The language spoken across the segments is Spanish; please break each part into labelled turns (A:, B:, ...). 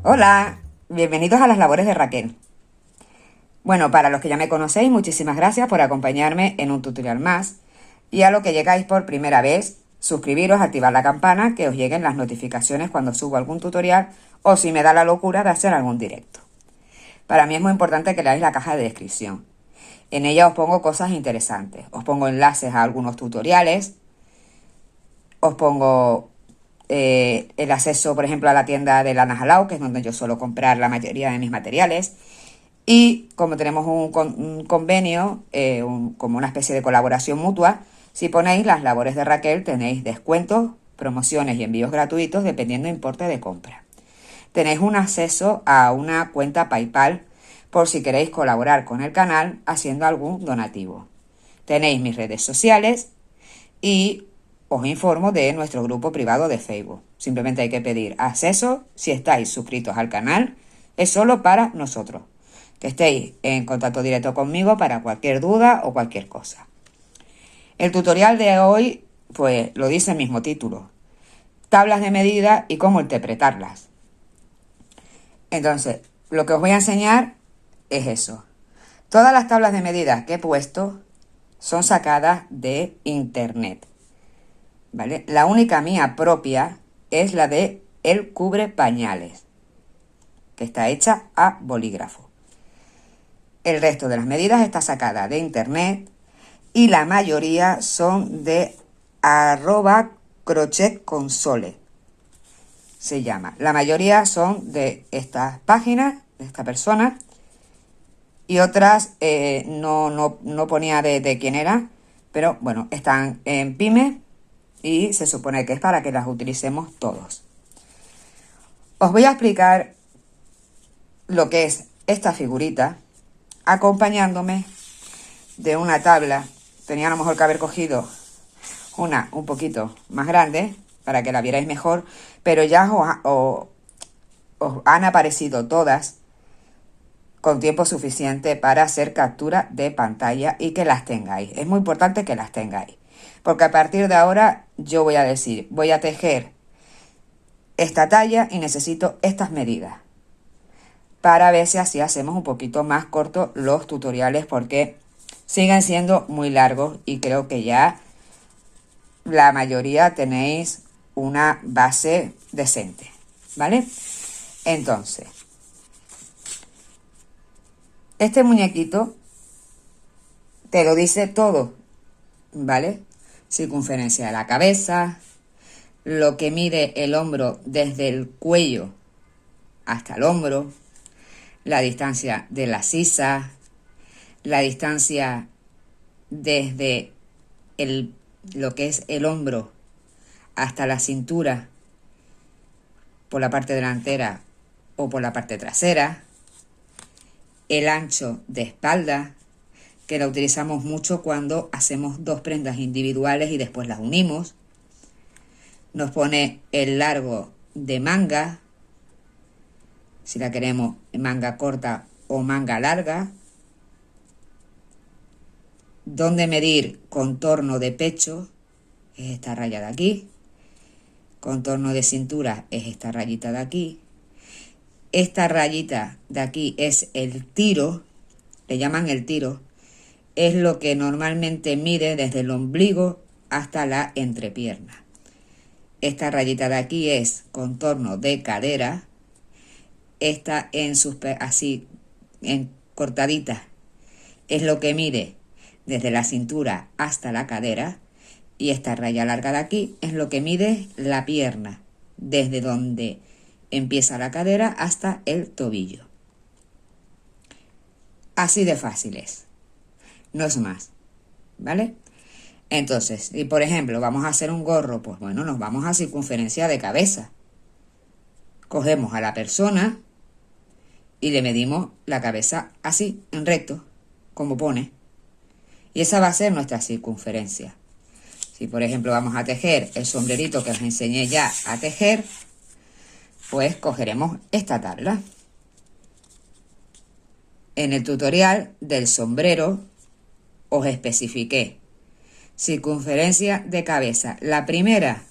A: Hola, bienvenidos a las labores de Raquel. Bueno, para los que ya me conocéis, muchísimas gracias por acompañarme en un tutorial más. Y a los que llegáis por primera vez, suscribiros, activar la campana, que os lleguen las notificaciones cuando subo algún tutorial o si me da la locura de hacer algún directo. Para mí es muy importante que leáis la caja de descripción. En ella os pongo cosas interesantes. Os pongo enlaces a algunos tutoriales. Os pongo el acceso, por ejemplo, a la tienda de Lana Halau, que es donde yo suelo comprar la mayoría de mis materiales. Y como tenemos un convenio, como una especie de colaboración mutua, si ponéis las labores de Raquel tenéis descuentos, promociones y envíos gratuitos dependiendo del importe de compra. Tenéis un acceso a una cuenta PayPal por si queréis colaborar con el canal haciendo algún donativo. Tenéis mis redes sociales y os informo de nuestro grupo privado de Facebook. Simplemente hay que pedir acceso si estáis suscritos al canal. Es solo para nosotros. Que estéis en contacto directo conmigo para cualquier duda o cualquier cosa. El tutorial de hoy, pues lo dice el mismo título. Tablas de medida y cómo interpretarlas. Entonces, lo que os voy a enseñar es eso. Todas las tablas de medidas que he puesto son sacadas de internet. ¿Vale? La única mía propia es la de el cubre pañales, que está hecha a bolígrafo. El resto de las medidas está sacada de internet y la mayoría son de @crochetconsole. Se llama. La mayoría son de estas páginas, de esta persona, y otras no ponía de quién era, pero bueno, están en Pyme y se supone que es para que las utilicemos todos. Os voy a explicar lo que es esta figurita acompañándome de una tabla. Tenía a lo mejor que haber cogido una un poquito más grande para que la vierais mejor, pero ya os han aparecido todas con tiempo suficiente para hacer captura de pantalla y que las tengáis. Es muy importante que las tengáis, porque a partir de ahora yo voy a decir, voy a tejer esta talla y necesito estas medidas, para ver si así hacemos un poquito más cortos los tutoriales, porque siguen siendo muy largos y creo que ya la mayoría tenéis una base decente, ¿vale? Entonces, este muñequito te lo dice todo, ¿vale? Circunferencia de la cabeza, lo que mide el hombro desde el cuello hasta el hombro, la distancia de la sisa, la distancia desde lo que es el hombro hasta la cintura por la parte delantera o por la parte trasera, el ancho de espalda, que la utilizamos mucho cuando hacemos dos prendas individuales y después las unimos. Nos pone el largo de manga, si la queremos manga corta o manga larga. Donde medir contorno de pecho es esta raya de aquí. Contorno de cintura es esta rayita de aquí. Esta rayita de aquí es el tiro, le llaman el tiro. Es lo que normalmente mide desde el ombligo hasta la entrepierna. Esta rayita de aquí es contorno de cadera. Esta así en cortadita es lo que mide desde la cintura hasta la cadera. Y esta raya larga de aquí es lo que mide la pierna, desde donde empieza la cadera hasta el tobillo. Así de fácil es. No es más, ¿vale? Entonces, si por ejemplo vamos a hacer un gorro, pues bueno, nos vamos a circunferencia de cabeza. Cogemos a la persona y le medimos la cabeza así, en recto, como pone. Y esa va a ser nuestra circunferencia. Si por ejemplo vamos a tejer el sombrerito que os enseñé ya a tejer, pues cogeremos esta tabla. En el tutorial del sombrero os especifiqué circunferencia de cabeza. La primera,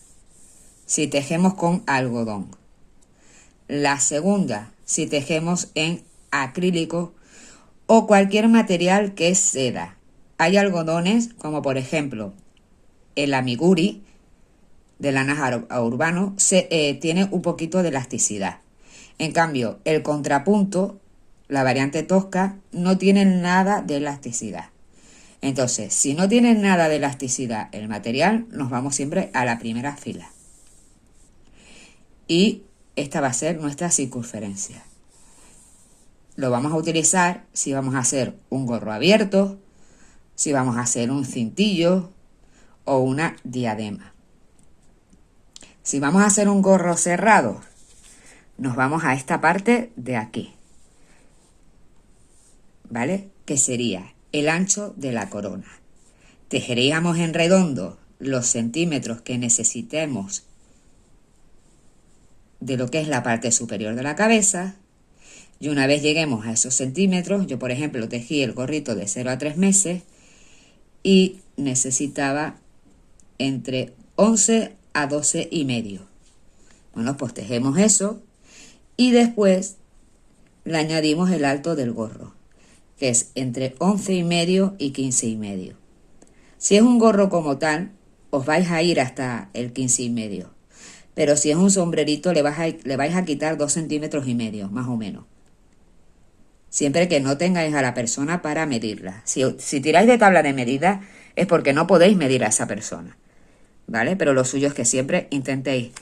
A: si tejemos con algodón. La segunda, si tejemos en acrílico o cualquier material que es seda. Hay algodones como por ejemplo el amiguri de lanas a urbano tiene un poquito de elasticidad. En cambio, el contrapunto, la variante tosca, no tiene nada de elasticidad. Entonces, si no tiene nada de elasticidad el material, nos vamos siempre a la primera fila. Y esta va a ser nuestra circunferencia. Lo vamos a utilizar si vamos a hacer un gorro abierto, si vamos a hacer un cintillo o una diadema. Si vamos a hacer un gorro cerrado, nos vamos a esta parte de aquí, ¿vale? Que sería el ancho de la corona. Tejeríamos en redondo los centímetros que necesitemos de lo que es la parte superior de la cabeza. Y una vez lleguemos a esos centímetros, yo por ejemplo tejí el gorrito de 0 a 3 meses y necesitaba entre 11 a 12 y medio. Bueno, pues tejemos eso y después le añadimos el alto del gorro, que es entre 11 y medio y 15 y medio. Si es un gorro como tal, os vais a ir hasta el 15 y medio. Pero si es un sombrerito, le vais a quitar 2 centímetros y medio, más o menos. Siempre que no tengáis a la persona para medirla. Si tiráis de tabla de medida, es porque no podéis medir a esa persona, ¿vale? Pero lo suyo es que siempre intentéis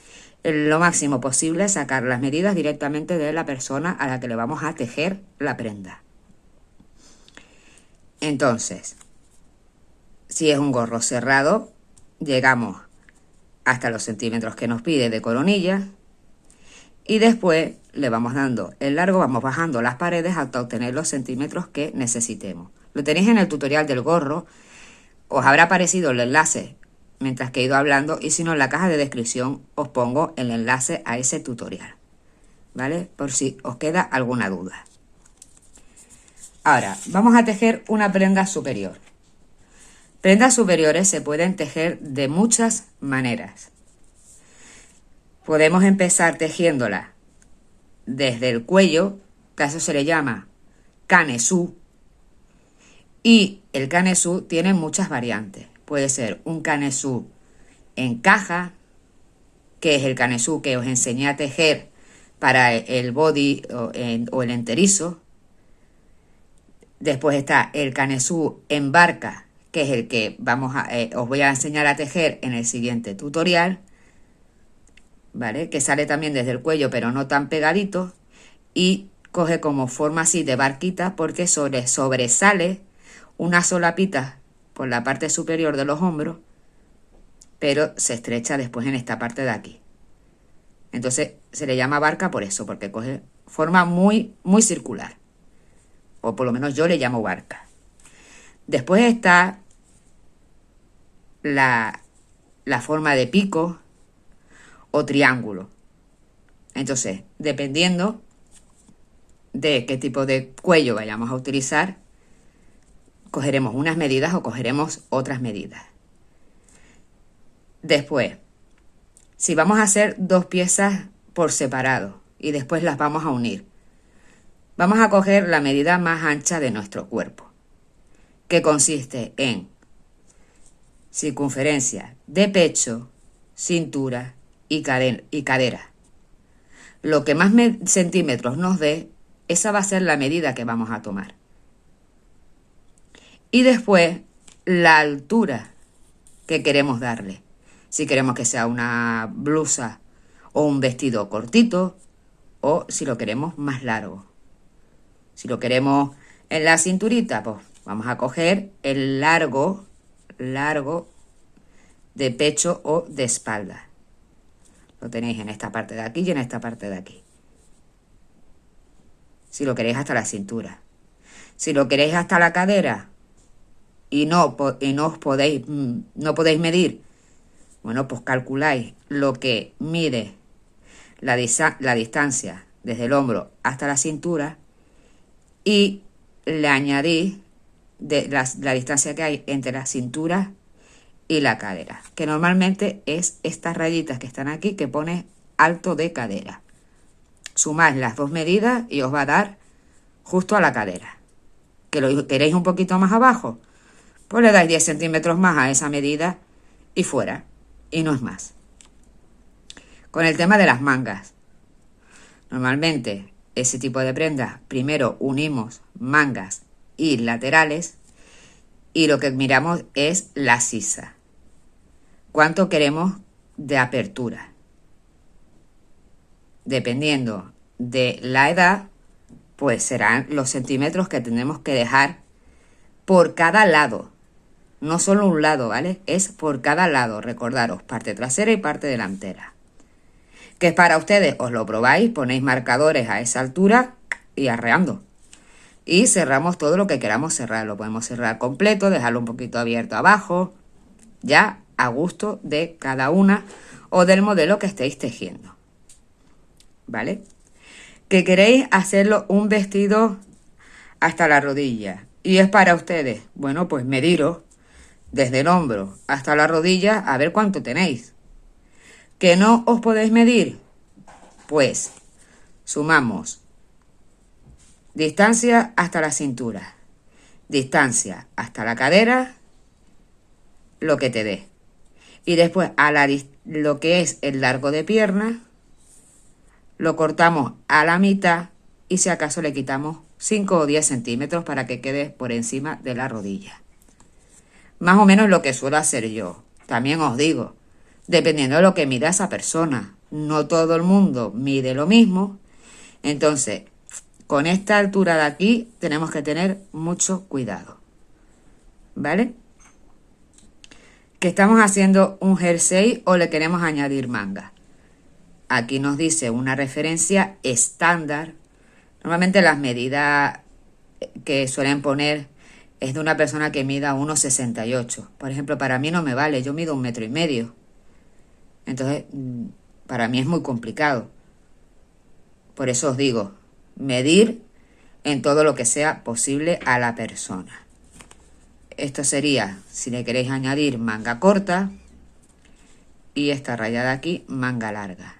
A: lo máximo posible sacar las medidas directamente de la persona a la que le vamos a tejer la prenda. Entonces, si es un gorro cerrado, llegamos hasta los centímetros que nos pide de coronilla y después le vamos dando el largo, vamos bajando las paredes hasta obtener los centímetros que necesitemos. Lo tenéis en el tutorial del gorro, os habrá aparecido el enlace mientras que he ido hablando y si no en la caja de descripción os pongo el enlace a ese tutorial, ¿vale? Por si os queda alguna duda. Ahora, vamos a tejer una prenda superior. Prendas superiores se pueden tejer de muchas maneras. Podemos empezar tejiéndola desde el cuello, que a eso se le llama canesú. Y el canesú tiene muchas variantes. Puede ser un canesú en caja, que es el canesú que os enseñé a tejer para el body o el enterizo. Después está el canesú en barca, que es el que os voy a enseñar a tejer en el siguiente tutorial, ¿vale? Que sale también desde el cuello, pero no tan pegadito, y coge como forma así de barquita porque sobresale una solapita por la parte superior de los hombros, pero se estrecha después en esta parte de aquí. Entonces se le llama barca por eso, porque coge forma muy, muy circular. O por lo menos yo le llamo barca. Después está la forma de pico o triángulo. Entonces, dependiendo de qué tipo de cuello vayamos a utilizar, cogeremos unas medidas o cogeremos otras medidas. Después, si vamos a hacer 2 piezas por separado y después las vamos a unir, vamos a coger la medida más ancha de nuestro cuerpo, que consiste en circunferencia de pecho, cintura y cadera. Lo que más centímetros nos dé, esa va a ser la medida que vamos a tomar. Y después la altura que queremos darle. Si queremos que sea una blusa o un vestido cortito o si lo queremos más largo. Si lo queremos en la cinturita, pues vamos a coger el largo de pecho o de espalda. Lo tenéis en esta parte de aquí y en esta parte de aquí. Si lo queréis hasta la cintura. Si lo queréis hasta la cadera y no podéis medir, bueno, pues calculáis lo que mide la distancia desde el hombro hasta la cintura y le añadís la distancia que hay entre la cintura y la cadera, que normalmente es estas rayitas que están aquí que pone alto de cadera. sumáis las dos medidas y os va a dar justo a la cadera. ¿Que lo queréis un poquito más abajo? Pues le dais 10 centímetros más a esa medida y fuera. Y no es más. Con el tema de las mangas. Normalmente, ese tipo de prendas, primero unimos mangas y laterales y lo que miramos es la sisa. ¿Cuánto queremos de apertura? Dependiendo de la edad, pues serán los centímetros que tenemos que dejar por cada lado. No solo un lado, ¿vale? Es por cada lado. Recordaros, parte trasera y parte delantera. Que es para ustedes, os lo probáis, ponéis marcadores a esa altura y arreando. Y cerramos todo lo que queramos cerrar. Lo podemos cerrar completo, dejarlo un poquito abierto abajo, ya a gusto de cada una o del modelo que estéis tejiendo. ¿Vale? Que queréis hacerlo un vestido hasta la rodilla y es para ustedes. Bueno, pues mediros desde el hombro hasta la rodilla a ver cuánto tenéis. ¿Que no os podéis medir? Pues sumamos distancia hasta la cintura, distancia hasta la cadera, lo que te dé. Y después lo que es el largo de pierna, lo cortamos a la mitad y si acaso le quitamos 5 o 10 centímetros para que quede por encima de la rodilla. Más o menos lo que suelo hacer yo. También os digo, dependiendo de lo que mida esa persona, no todo el mundo mide lo mismo. Entonces, con esta altura de aquí tenemos que tener mucho cuidado. ¿Vale? Que estamos haciendo un jersey o le queremos añadir manga. Aquí nos dice una referencia estándar. Normalmente las medidas que suelen poner es de una persona que mida 1,68. Por ejemplo, para mí no me vale, yo mido 1,5 metros. Entonces, para mí es muy complicado. Por eso os digo, medir en todo lo que sea posible a la persona. Esto sería, si le queréis añadir manga corta y esta raya de aquí, manga larga.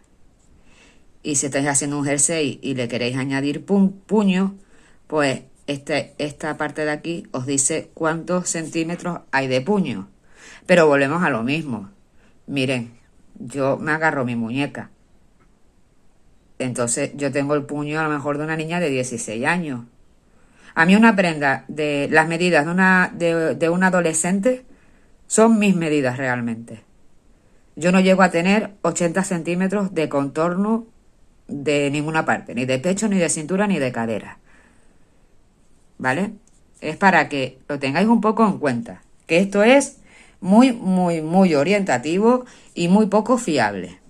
A: Y si estáis haciendo un jersey y le queréis añadir puño, pues esta parte de aquí os dice cuántos centímetros hay de puño. Pero volvemos a lo mismo. Miren, yo me agarro mi muñeca. Entonces yo tengo el puño a lo mejor de una niña de 16 años. A mí una prenda de las medidas de un adolescente son mis medidas realmente. Yo no llego a tener 80 centímetros de contorno de ninguna parte, ni de pecho, ni de cintura, ni de cadera. ¿Vale? Es para que lo tengáis un poco en cuenta, que esto es muy, muy, muy orientativo y muy poco fiable.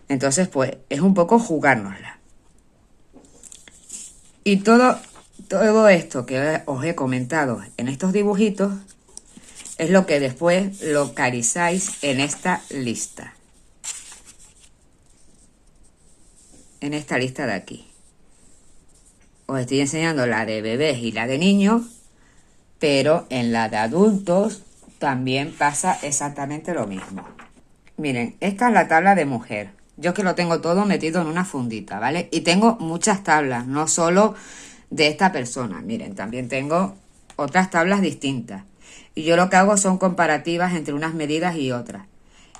A: Entonces, pues, es un poco jugárnosla. Y todo esto que os he comentado en estos dibujitos es lo que después localizáis en esta lista. En esta lista de aquí. Os estoy enseñando la de bebés y la de niños, pero en la de adultos también pasa exactamente lo mismo. Miren, esta es la tabla de mujer. Yo que lo tengo todo metido en una fundita, ¿vale? Y tengo muchas tablas, no solo de esta persona. Miren, también tengo otras tablas distintas. Y yo lo que hago son comparativas entre unas medidas y otras.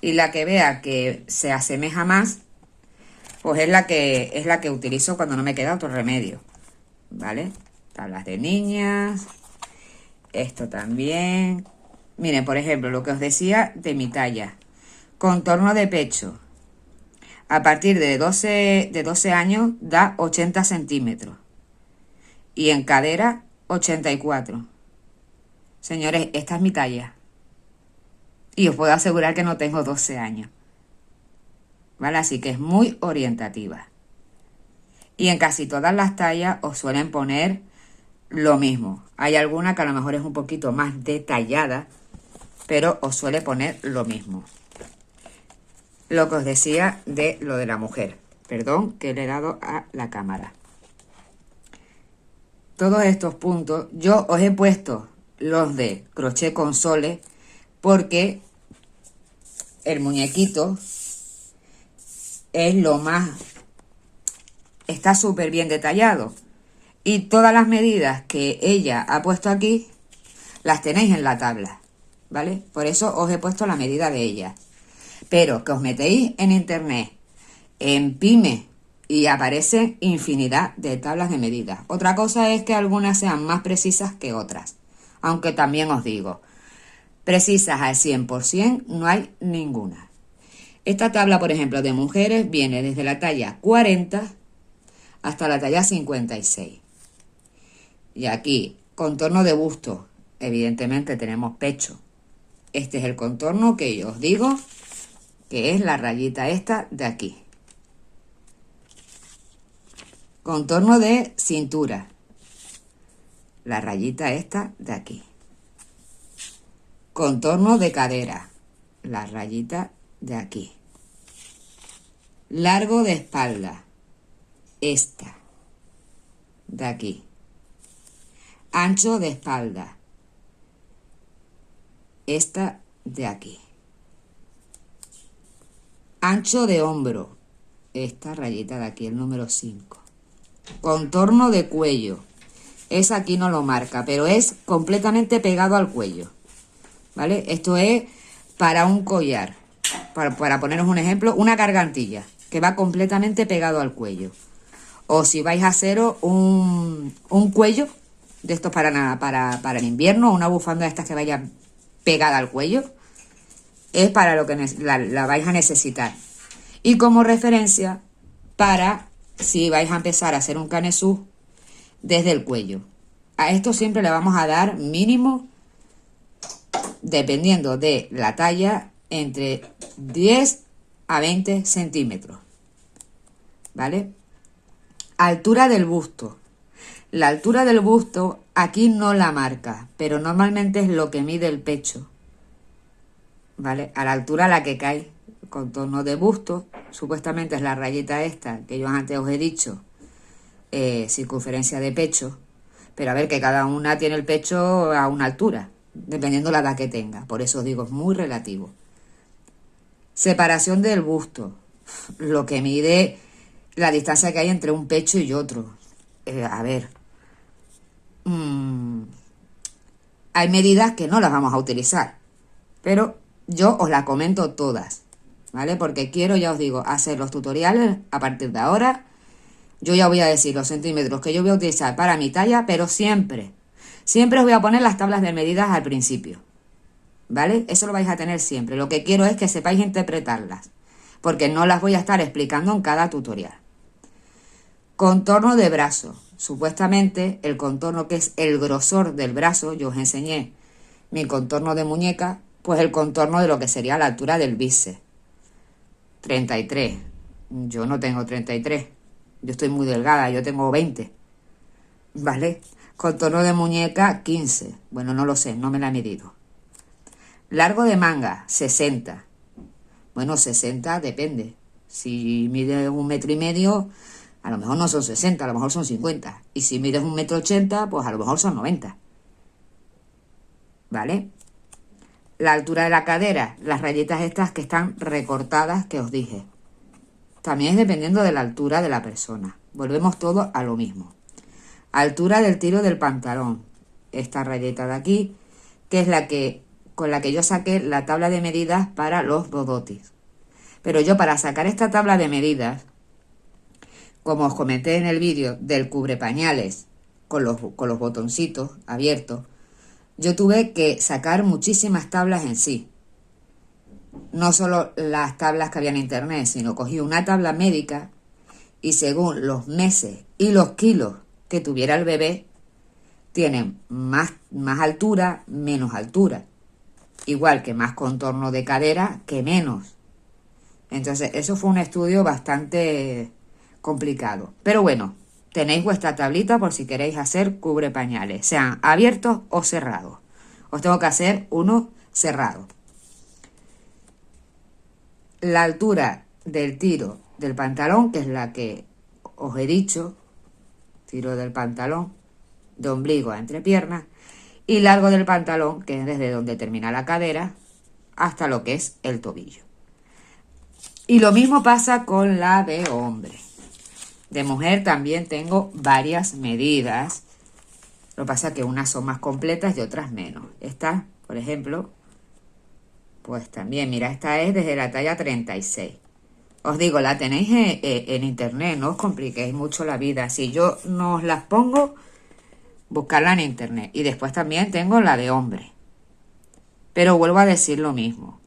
A: Y la que vea que se asemeja más, pues es la que utilizo cuando no me queda otro remedio. ¿Vale? Tablas de niñas. Esto también. Miren, por ejemplo, lo que os decía de mi talla. Contorno de pecho. A partir de 12 años da 80 centímetros. Y en cadera, 84. Señores, esta es mi talla. Y os puedo asegurar que no tengo 12 años. ¿Vale? Así que es muy orientativa. Y en casi todas las tallas os suelen poner lo mismo. Hay alguna que a lo mejor es un poquito más detallada, pero os suele poner lo mismo. Lo que os decía de lo de la mujer. Perdón que le he dado a la cámara. Todos estos puntos, yo os he puesto los de crochet con soles porque el muñequito es lo más está súper bien detallado. Y todas las medidas que ella ha puesto aquí, las tenéis en la tabla, ¿vale? Por eso os he puesto la medida de ella. Pero que os metéis en internet, en Pyme, y aparecen infinidad de tablas de medidas. Otra cosa es que algunas sean más precisas que otras. Aunque también os digo, precisas al 100% no hay ninguna. Esta tabla, por ejemplo, de mujeres viene desde la talla 40 hasta la talla 56. Y aquí, contorno de busto. Evidentemente tenemos pecho. Este es el contorno que yo os digo, que es la rayita esta de aquí. Contorno de cintura. La rayita esta de aquí. Contorno de cadera. La rayita de aquí. Largo de espalda. Esta. De aquí. Ancho de espalda. Esta de aquí. Ancho de hombro. Esta rayita de aquí, el número 5. Contorno de cuello. Es aquí no lo marca, pero es completamente pegado al cuello. ¿Vale? Esto es para un collar. Para poneros un ejemplo, una gargantilla que va completamente pegado al cuello. O si vais a haceros un cuello de estos para el invierno, una bufanda de estas que vaya pegada al cuello, es para lo que la vais a necesitar. Y como referencia para si vais a empezar a hacer un canesú desde el cuello. A esto siempre le vamos a dar mínimo, dependiendo de la talla, entre 10 a 20 centímetros. ¿Vale? Altura del busto. La altura del busto aquí no la marca, pero normalmente es lo que mide el pecho. ¿Vale? A la altura a la que cae. Contorno de busto, supuestamente es la rayita esta que yo antes os he dicho, circunferencia de pecho, pero a ver que cada una tiene el pecho a una altura, dependiendo la edad que tenga, por eso os digo, es muy relativo. Separación del busto, lo que mide la distancia que hay entre un pecho y otro. A ver, hay medidas que no las vamos a utilizar, pero yo os las comento todas. ¿Vale? Porque quiero, ya os digo, hacer los tutoriales a partir de ahora. Yo ya voy a decir los centímetros que yo voy a utilizar para mi talla, pero siempre os voy a poner las tablas de medidas al principio. ¿Vale? Eso lo vais a tener siempre. Lo que quiero es que sepáis interpretarlas, porque no las voy a estar explicando en cada tutorial. Contorno de brazo. Supuestamente el contorno que es el grosor del brazo, yo os enseñé mi contorno de muñeca, pues el contorno de lo que sería la altura del bíceps. 33. Yo no tengo 33. Yo estoy muy delgada, yo tengo 20. ¿Vale? Contorno de muñeca, 15. Bueno, no lo sé, no me la he medido. Largo de manga, 60. Bueno, 60 depende. Si mides 1,5 metros, a lo mejor no son 60, a lo mejor son 50. Y si mides 1,80 metros, pues a lo mejor son 90. ¿Vale? La altura de la cadera, las rayitas estas que están recortadas que os dije. También es dependiendo de la altura de la persona. Volvemos todo a lo mismo. Altura del tiro del pantalón. Esta rayita de aquí, que es la que con la que yo saqué la tabla de medidas para los bodotis. Pero yo para sacar esta tabla de medidas, como os comenté en el vídeo del cubrepañales con los botoncitos abiertos, yo tuve que sacar muchísimas tablas en sí. No solo las tablas que había en internet, sino cogí una tabla médica y según los meses y los kilos que tuviera el bebé, tienen más altura, menos altura. Igual que más contorno de cadera que menos. Entonces, eso fue un estudio bastante complicado. Pero bueno, tenéis vuestra tablita por si queréis hacer cubrepañales, sean abiertos o cerrados. Os tengo que hacer uno cerrado. La altura del tiro del pantalón, que es la que os he dicho, tiro del pantalón, de ombligo a entrepierna, y largo del pantalón, que es desde donde termina la cadera hasta lo que es el tobillo. Y lo mismo pasa con la de hombre. De mujer también tengo varias medidas. Lo que pasa es que unas son más completas y otras menos. Esta, por ejemplo, pues también, mira, esta es desde la talla 36. Os digo, la tenéis en internet, no os compliquéis mucho la vida. Si yo no os las pongo, buscarla en internet. Y después también tengo la de hombre. Pero vuelvo a decir lo mismo.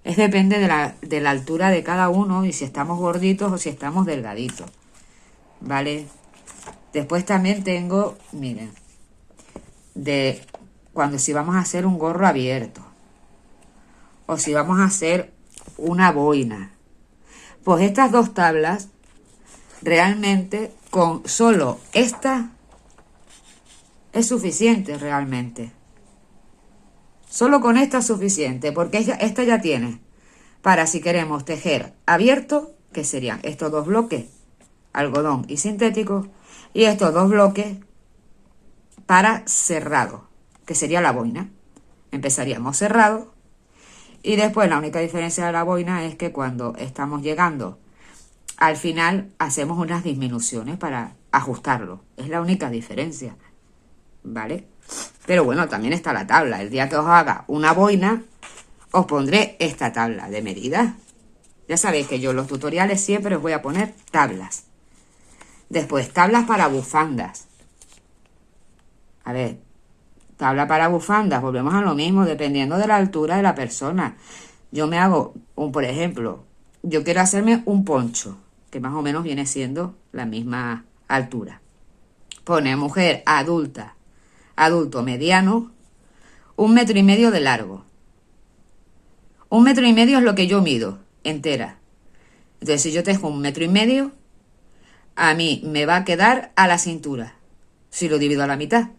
A: Es depende de la altura de cada uno y si estamos gorditos o si estamos delgaditos. ¿Vale? Después también tengo, miren, de cuando si vamos a hacer un gorro abierto. O si vamos a hacer una boina. Pues estas dos tablas, realmente, con solo esta, es suficiente realmente. Solo con esta es suficiente, porque esta ya tiene para si queremos tejer abierto, que serían estos dos bloques, algodón y sintético, y estos dos bloques para cerrado, que sería la boina. Empezaríamos cerrado, y después la única diferencia de la boina es que cuando estamos llegando al final hacemos unas disminuciones para ajustarlo. Es la única diferencia, ¿vale? Pero bueno, también está la tabla. El día que os haga una boina, os pondré esta tabla de medidas. Ya sabéis que yo en los tutoriales siempre os voy a poner tablas. Después, tablas para bufandas. A ver, tabla para bufandas, volvemos a lo mismo, dependiendo de la altura de la persona. Yo me hago, por ejemplo, yo quiero hacerme un poncho, que más o menos viene siendo la misma altura. Pone mujer adulta, adulto mediano, 1,5 metros de largo. 1,5 metros es lo que yo mido, entera. Entonces, si yo tejo 1,5 metros, a mí me va a quedar a la cintura. Si lo divido a la mitad,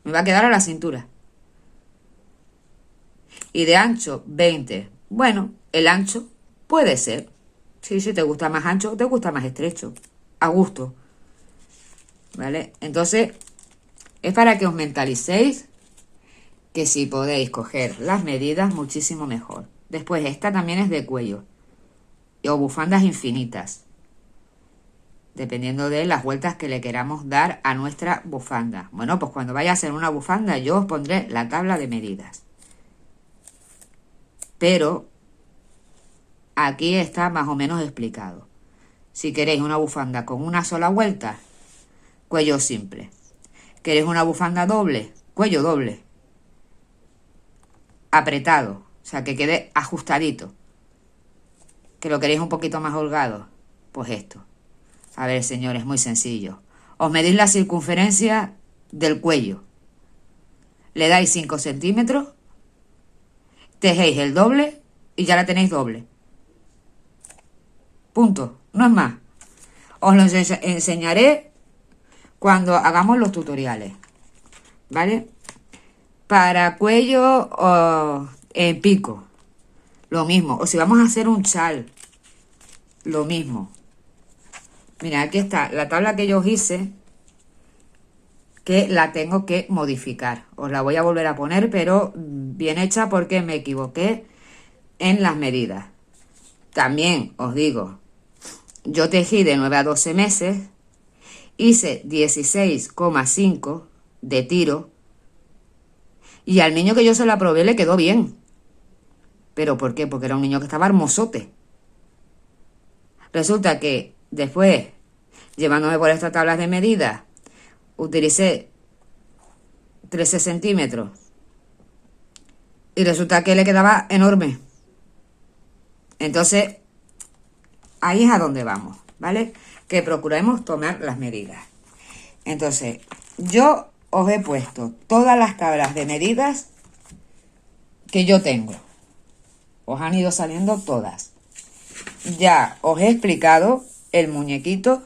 A: me va a quedar a la cintura. Y de ancho, 20. Bueno, el ancho puede ser. Sí, si te gusta más ancho, te gusta más estrecho. A gusto. ¿Vale? Entonces, es para que os mentalicéis que si podéis coger las medidas, muchísimo mejor. Después, esta también es de cuello. O bufandas infinitas. Dependiendo de las vueltas que le queramos dar a nuestra bufanda. Bueno, pues cuando vaya a hacer una bufanda, yo os pondré la tabla de medidas. Pero aquí está más o menos explicado. Si queréis una bufanda con una sola vuelta, cuello simple. ¿Queréis una bufanda doble? Cuello doble. Apretado, o sea, que quede ajustadito. ¿Que lo queréis un poquito más holgado? Pues esto. A ver, señores, muy sencillo. Os medís la circunferencia del cuello. Le dais 5 centímetros, tejéis el doble y ya la tenéis doble. Punto, no es más. Os lo enseñaré cuando hagamos los tutoriales, ¿vale? Para cuello o en pico, lo mismo. O si vamos a hacer un chal, lo mismo. Mira, aquí está la tabla que yo os hice, que la tengo que modificar. Os la voy a volver a poner, pero bien hecha porque me equivoqué en las medidas. También os digo, yo tejí de 9 a 12 meses, hice 16,5 de tiro y al niño que yo se la probé le quedó bien. ¿Pero por qué? Porque era un niño que estaba hermosote. Resulta que después, llevándome por estas tablas de medidas, utilicé 13 centímetros y resulta que le quedaba enorme. Entonces, ahí es a donde vamos, ¿vale? Que procuremos tomar las medidas. Entonces, yo os he puesto todas las tablas de medidas que yo tengo. Os han ido saliendo todas. Ya os he explicado el muñequito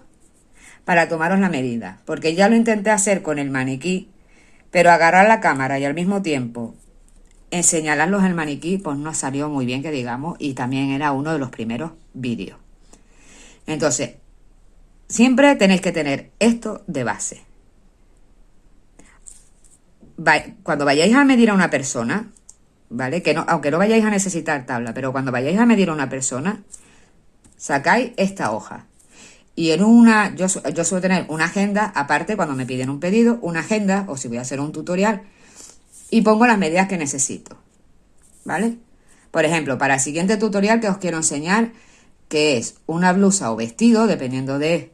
A: para tomaros la medida, porque ya lo intenté hacer con el maniquí, pero agarrar la cámara y al mismo tiempo señalarlos al maniquí, pues no salió muy bien, que digamos, y también era uno de los primeros vídeos. Entonces, siempre tenéis que tener esto de base. Cuando vayáis a medir a una persona, ¿vale? Que no, aunque no vayáis a necesitar tabla, pero cuando vayáis a medir a una persona, sacáis esta hoja. Y en una, yo suelo tener una agenda, aparte cuando me piden un pedido, una agenda, o si voy a hacer un tutorial, y pongo las medidas que necesito, ¿vale? Por ejemplo, para el siguiente tutorial que os quiero enseñar, que es una blusa o vestido, dependiendo de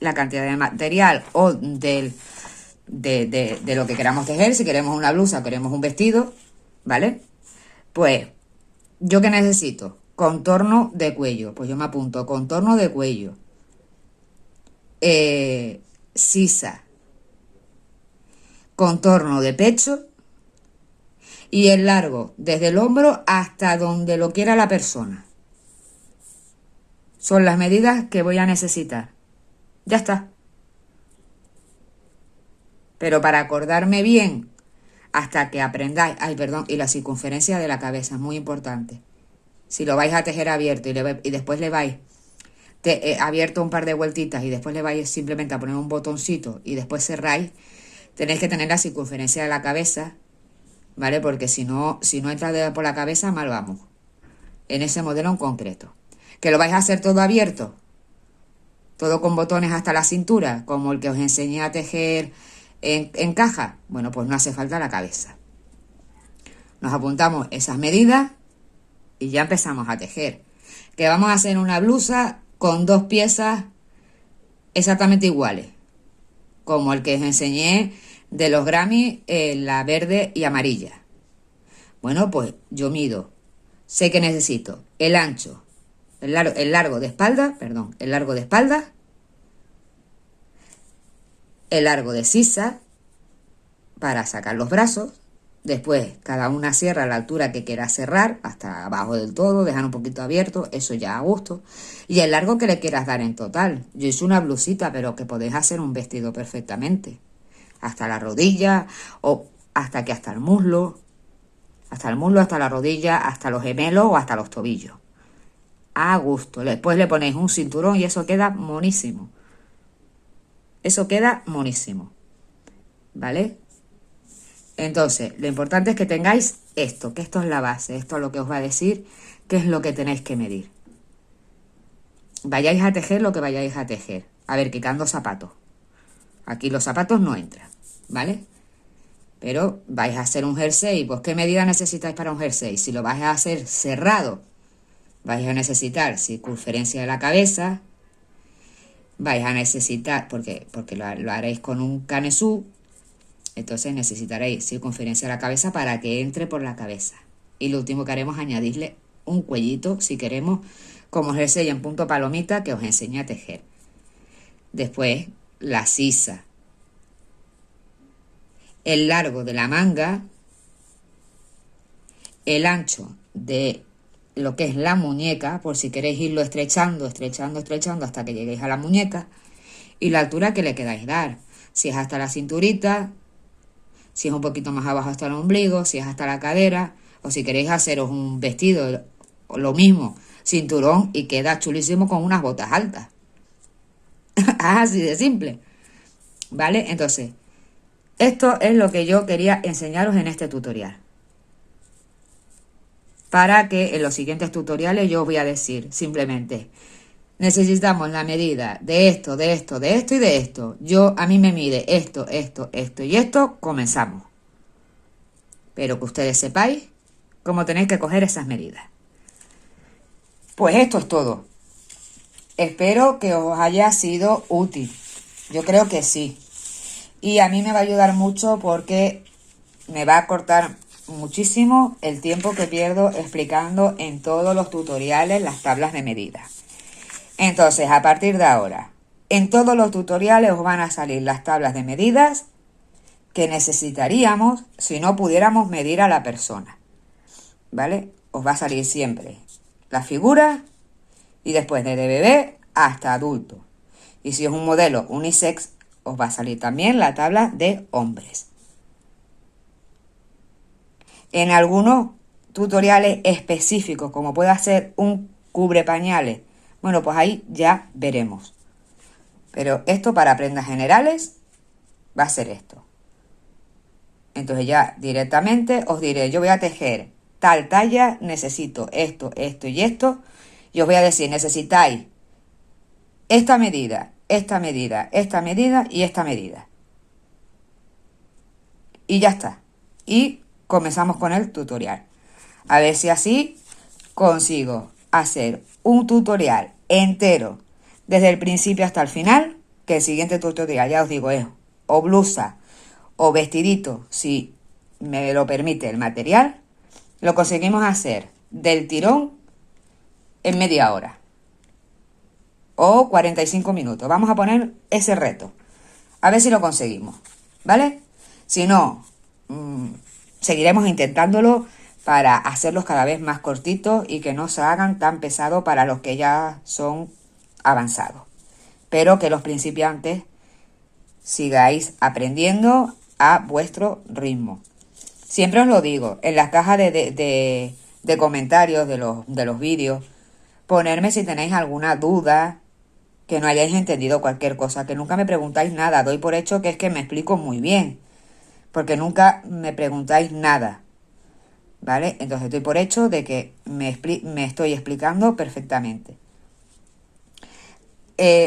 A: la cantidad de material o de lo que queramos tejer, si queremos una blusa o queremos un vestido, ¿vale? Pues, ¿yo qué necesito? Contorno de cuello, pues yo me apunto contorno de cuello, sisa, contorno de pecho y el largo desde el hombro hasta donde lo quiera la persona. Son las medidas que voy a necesitar. Ya está. Pero para acordarme bien, hasta que aprendáis, y la circunferencia de la cabeza es muy importante. Si lo vais a tejer abierto y después le vais abierto un par de vueltitas y después le vais simplemente a poner un botoncito y después cerráis, tenéis que tener la circunferencia de la cabeza, ¿vale? Porque si no entra por la cabeza, mal vamos. En ese modelo en concreto. ¿Que lo vais a hacer todo abierto? Todo con botones hasta la cintura, como el que os enseñé a tejer en caja. Bueno, pues no hace falta la cabeza. Nos apuntamos esas medidas y ya empezamos a tejer. Que vamos a hacer una blusa con 2 piezas exactamente iguales, como el que os enseñé de los Grammy, la verde y amarilla. Bueno, pues yo mido, sé que necesito el ancho, el largo de espalda, el largo de sisa para sacar los brazos. Después cada una cierra a la altura que quiera cerrar, hasta abajo del todo, dejar un poquito abierto, eso ya a gusto. Y el largo que le quieras dar en total. Yo hice una blusita, pero que podéis hacer un vestido perfectamente. Hasta la rodilla, o hasta el muslo, hasta la rodilla, hasta los gemelos o hasta los tobillos. A gusto. Después le ponéis un cinturón y eso queda monísimo. ¿Vale? Entonces, lo importante es que tengáis esto, que esto es la base, esto es lo que os va a decir, qué es lo que tenéis que medir. Vayáis a tejer lo que vayáis a tejer. A ver, quitando zapatos. Aquí los zapatos no entran, ¿vale? Pero vais a hacer un jersey, pues ¿qué medida necesitáis para un jersey? Si lo vais a hacer cerrado, vais a necesitar circunferencia de la cabeza, vais a necesitar, porque lo haréis con un canesú, entonces necesitaréis circunferencia de la cabeza para que entre por la cabeza. Y lo último que haremos es añadirle un cuellito, si queremos, como jersey en punto palomita que os enseñé a tejer. Después, la sisa. El largo de la manga. El ancho de lo que es la muñeca, por si queréis irlo estrechando hasta que lleguéis a la muñeca. Y la altura que le queráis dar. Si es hasta la cinturita, si es un poquito más abajo hasta el ombligo, si es hasta la cadera, o si queréis haceros un vestido, lo mismo, cinturón y queda chulísimo con unas botas altas. Así de simple. ¿Vale? Entonces, esto es lo que yo quería enseñaros en este tutorial. Para que en los siguientes tutoriales yo os voy a decir simplemente, necesitamos la medida de esto, de esto, de esto y de esto. A mí me mide esto, esto, esto y esto, comenzamos. Pero que ustedes sepáis cómo tenéis que coger esas medidas. Pues esto es todo. Espero que os haya sido útil. Yo creo que sí. Y a mí me va a ayudar mucho porque me va a cortar muchísimo el tiempo que pierdo explicando en todos los tutoriales las tablas de medida. Entonces, a partir de ahora, en todos los tutoriales os van a salir las tablas de medidas que necesitaríamos si no pudiéramos medir a la persona. ¿Vale? Os va a salir siempre la figura y después desde bebé hasta adulto. Y si es un modelo unisex, os va a salir también la tabla de hombres. En algunos tutoriales específicos, como puede ser un cubre pañales, bueno, pues ahí ya veremos. Pero esto para prendas generales va a ser esto. Entonces ya directamente os diré, yo voy a tejer tal talla, necesito esto, esto y esto. Y os voy a decir, necesitáis esta medida, esta medida, esta medida y esta medida. Y ya está. Y comenzamos con el tutorial. A ver si así consigo hacer un tutorial entero desde el principio hasta el final, que el siguiente tutorial, ya os digo, es o blusa o vestidito, si me lo permite el material, lo conseguimos hacer del tirón en media hora o 45 minutos. Vamos a poner ese reto, a ver si lo conseguimos, ¿vale? Si no, seguiremos intentándolo para hacerlos cada vez más cortitos y que no se hagan tan pesados para los que ya son avanzados. Pero que los principiantes sigáis aprendiendo a vuestro ritmo. Siempre os lo digo, en las cajas de comentarios de los vídeos, ponerme si tenéis alguna duda, que no hayáis entendido cualquier cosa, que nunca me preguntáis nada. Doy por hecho que es que me explico muy bien, porque nunca me preguntáis nada, ¿vale? Entonces doy por hecho de que me estoy explicando perfectamente.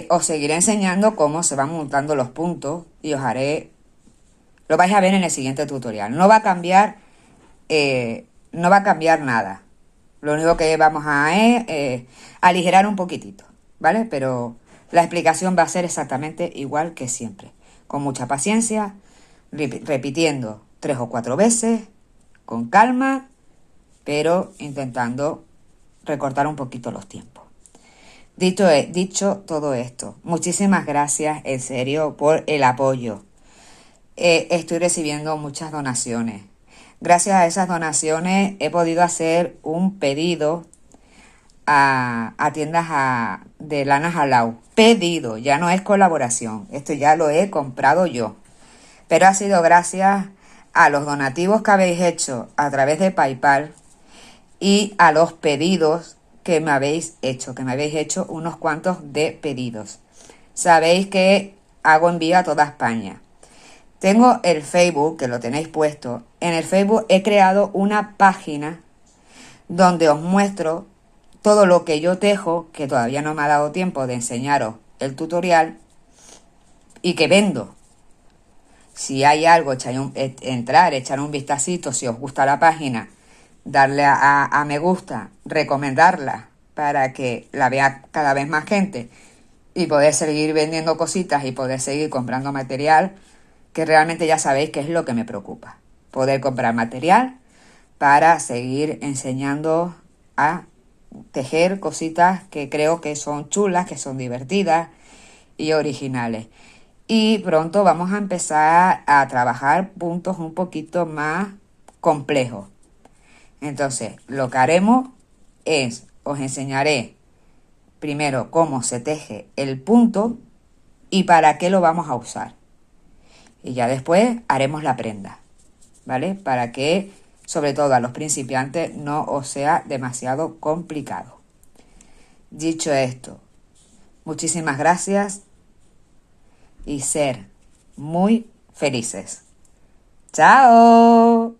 A: Os seguiré enseñando cómo se van montando los puntos y os haré... Lo vais a ver en el siguiente tutorial. No va a cambiar nada. Lo único que vamos a es aligerar un poquitito, ¿vale? Pero la explicación va a ser exactamente igual que siempre. Con mucha paciencia, repitiendo 3 o 4 veces, con calma, pero intentando recortar un poquito los tiempos. Dicho todo esto, muchísimas gracias en serio por el apoyo. Estoy recibiendo muchas donaciones. Gracias a esas donaciones he podido hacer un pedido a tiendas de Lana Halau. Pedido, ya no es colaboración. Esto ya lo he comprado yo. Pero ha sido gracias a los donativos que habéis hecho a través de PayPal y a los pedidos que me habéis hecho unos cuantos de pedidos. Sabéis que hago envío a toda España. Tengo el Facebook, que lo tenéis puesto. En el Facebook he creado una página donde os muestro todo lo que yo tejo, que todavía no me ha dado tiempo de enseñaros el tutorial, y que vendo. Si hay algo, echar un vistacito, si os gusta la página, darle a me gusta, recomendarla para que la vea cada vez más gente y poder seguir vendiendo cositas y poder seguir comprando material, que realmente ya sabéis que es lo que me preocupa. Poder comprar material para seguir enseñando a tejer cositas que creo que son chulas, que son divertidas y originales. Y pronto vamos a empezar a trabajar puntos un poquito más complejos. Entonces, lo que haremos es, os enseñaré primero cómo se teje el punto y para qué lo vamos a usar. Y ya después haremos la prenda, ¿vale? Para que, sobre todo a los principiantes, no os sea demasiado complicado. Dicho esto, muchísimas gracias y ser muy felices. ¡Chao!